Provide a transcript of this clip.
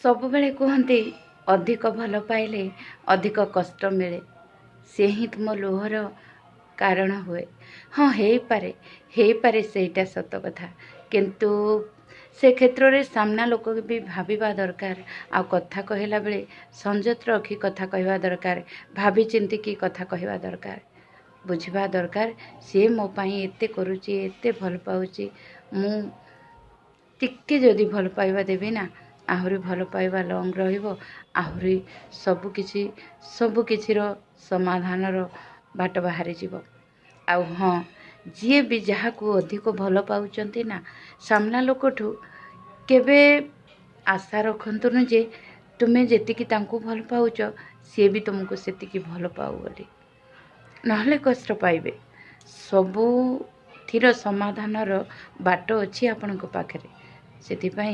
ସବୁବେଳେ କୁହନ୍ତି ଅଧିକ ଭଲ ପାଇଲେ ଅଧିକ କଷ୍ଟ ମିଳେ, ସେ ହିଁ ତୁମ ଲୁହର କାରଣ ହୁଏ। ହଁ, ହେଇପାରେ ସେଇଟା ସତ କଥା, କିନ୍ତୁ ସେ କ୍ଷେତ୍ରରେ ସାମ୍ନା ଲୋକ ବି ଭାବିବା ଦରକାର। ଆଉ କଥା କହିଲା ବେଳେ ସଂଯତ ରଖି କଥା କହିବା ଦରକାର, ଭାବି ଚିନ୍ତିକି କଥା କହିବା ଦରକାର, ବୁଝିବା ଦରକାର ସିଏ ମୋ ପାଇଁ ଏତେ କରୁଛି, ଏତେ ଭଲ ପାଉଛି, ମୁଁ ଟିକେ ଯଦି ଭଲ ପାଇବା ଦେବି ନା, ଆହୁରି ଭଲ ପାଇବା ଲଙ୍ଗ ରହିବ, ଆହୁରି ସବୁକିଛିର ସମାଧାନର ବାଟ ବାହାରିଯିବ। ଆଉ ହଁ, ଯିଏ ବି ଯାହାକୁ ଅଧିକ ଭଲ ପାଉଛନ୍ତି ନା, ସାମ୍ନା ଲୋକଠୁ କେବେ ଆଶା ରଖନ୍ତୁନି ଯେ ତୁମେ ଯେତିକି ତାଙ୍କୁ ଭଲ ପାଉଛ ସିଏ ବି ତୁମକୁ ସେତିକି ଭଲ ପାଉ ବୋଲି, ନହେଲେ କଷ୍ଟ ପାଇବେ। ସବୁଥିର ସମାଧାନର ବାଟ ଅଛି ଆପଣଙ୍କ ପାଖରେ, ସେଥିପାଇଁ